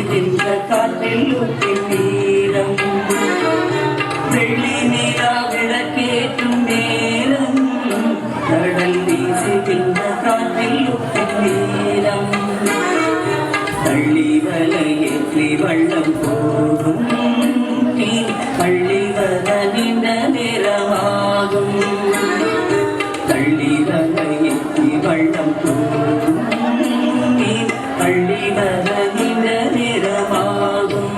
வீசுகின்ற காற்றில் நீரம் வெள்ளி நிலா விளக்கேற்றும் நேரம் கடல் வீசுகின்ற காற்றில் நீரம் தள்ளி வலையேற்றி வள்ளம் போகும் நீ பள்ளி வர நீண்ட நேரமாகும் தள்ளி வலையேற்றி வள்ளம் போகும் நீ பள்ளி வர நீண்ட நேரமாகும்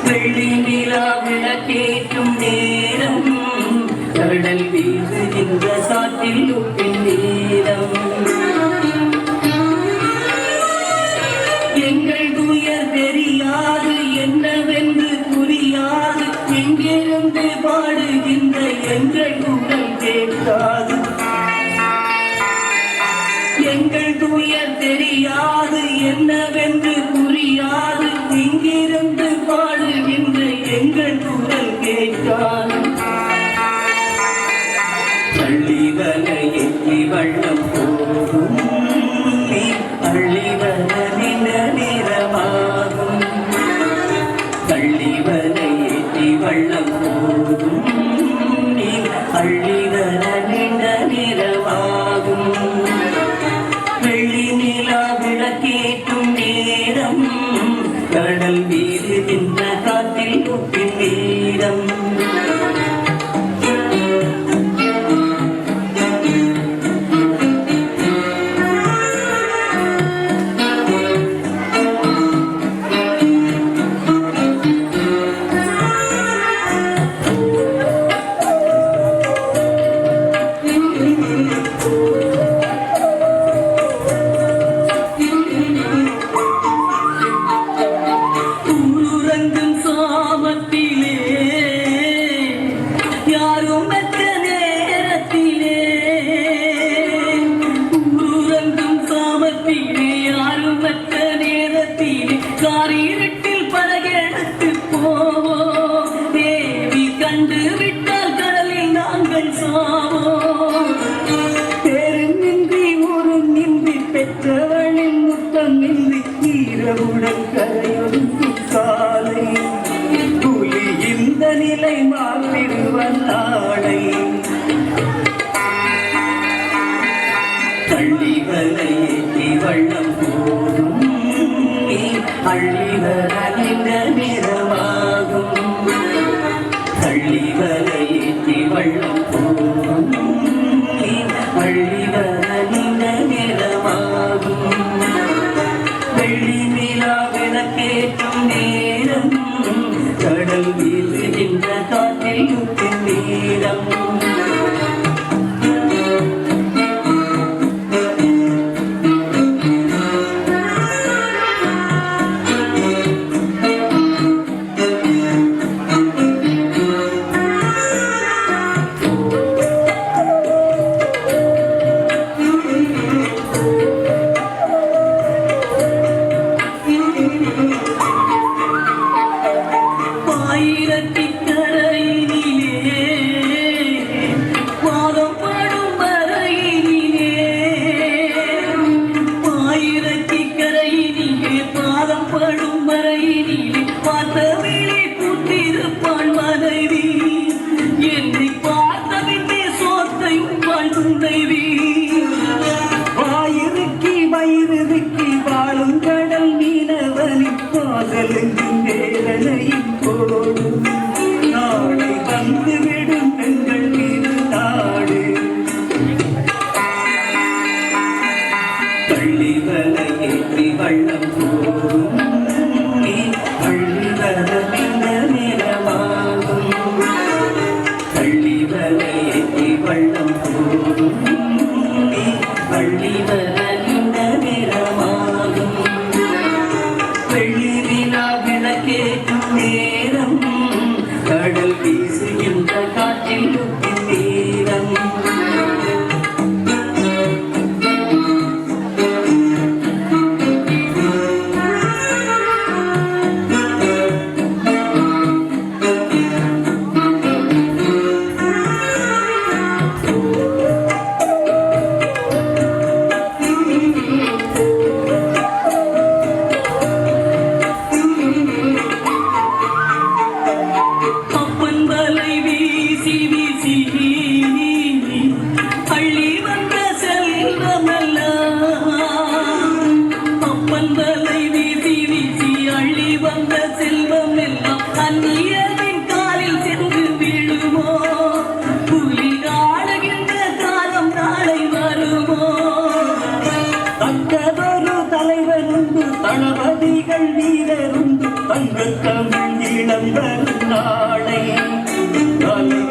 வெள்ளி நிலா விளக்கேற்றும் நேரம் கடல் வீசுகின்ற காற்றில் உப்பின் நேரம் எங்கள் துயர் தெரியாது என்னவென்று புரியாது எங்கிருந்து பாடுகின்ற எங்கள் குரல் கேட்காது எங்கள் துயர் தெரியாது என்னவென்று புரியாது எங்கிருந்து பாடுகின்ற எங்கள் குரல் கேட்காது பள்ளி வலையேற்றி வள்ளம் போகும் நீ பள்ளி வர நேரமாகும் பள்ளி வலையேற்றி வள்ளம் போகும் நீ பள்ளி வர நீண்ட நேரமாகும் வெள்ளி நிலா விளக்கேற்றும் நேரம் கடல் வீசுகின்ற காற்றில் உப்பின் நேரம் பெற்றவனின் முத்தம் இன்றி ஈரவுடன் கரையொடுக்கும் காலை புலி இந்த நிலை மாற்றிடுவன் நாளை பள்ளி வலையேற்றி வள்ளம் போகும் நீ அள்ளி வர நின்ற நிறமாகும் பள்ளி வலையேற்றி வள்ளம் போகும் நீ அள்ளி வர நின்ற நிறமாகும் வெள்ளி நிலா விளக்கேற்றும் நேரம் கடல் வீசுகின்ற காற்றில் உப்பின் நேரம் வாழும் கடல் மீனவனின் பாதலெங்கும் வேதனையும் போடும் நாளை வந்துவிடும் எங்கள் மீது நாடு பள்ளி வலையேற்றி வள்ளம் போகும் நீ பள்ளி வர நின்ற நேரமாகும் பள்ளி வலையேற்றி வள்ளம் போகும் நீ பள்ளி வர நின்ற நேரமாகும் வெள்ளி நிலா விளக்கேற்றும் நேரம் கடல் வீசுகின்ற காற்றில் உப்பின் நேரம் வந்த செல்வம் எல்லாம் அந்நியரின் காலில் சென்று விழுமோ புலி ஆளுகின்ற காலம் நாளை வருமோ தக்கதொரு தலைவர் உண்டு தளபதிகள் வீரருண்டு தங்கத்தமிழ் இளம்பரும் நாளை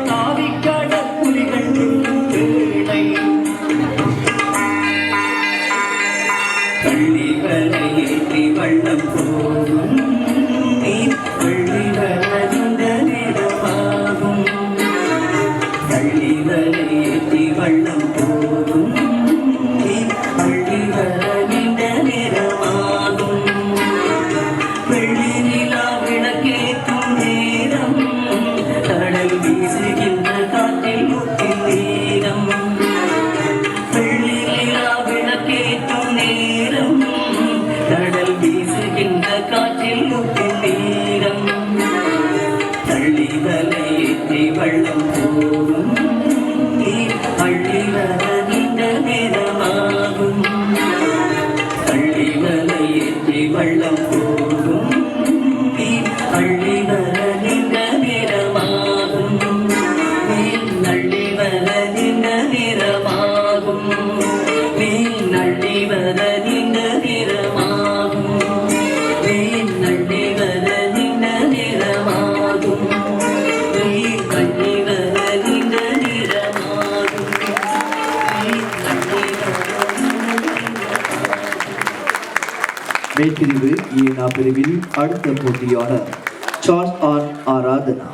காவிக்கட புலிகள் வேளை கள்ளிவரை ஏற்றி வள்ளம் போகும் நீர் கள்ளிவரந்த நேரமாகும் கள்ளிவரை ஏற்றி வள்ளம் போகும் நீர் கள்ளிவரந்த நேரமாகும் வெள்ளி நிலா விளக்கேற்றும் நேரம் கடல் வீசுகின்ற காற்றில் முக்கின் நேரம் வெள்ளி நிலா விளக்கேற்றும் நேரம் கடல் வீசுகின்ற காற்றில் முக்கின் நேரம் தள்ளிவலை ஏற்றி வள்ளம் போகும் அள்ளி வர நீண்ட நேரமாகும் தள்ளிவலை ஏற்றி வள்ளம் போகும் அள்ளி வர நீண்ட நேரமாகும் நள்ளி வர நீண்ட நேரமாகும் நள்ளி வர நீண்ட நேரமாகும் நள்ளி வர நீண்ட நேரமாகும் நள்ளி வர நீண்ட நேரமாகும் மேற்பிரிவு ஏனா பிரிவில் அடுத்த போட்டியாளர் சார்ஸ் ஆர் ஆராதனா.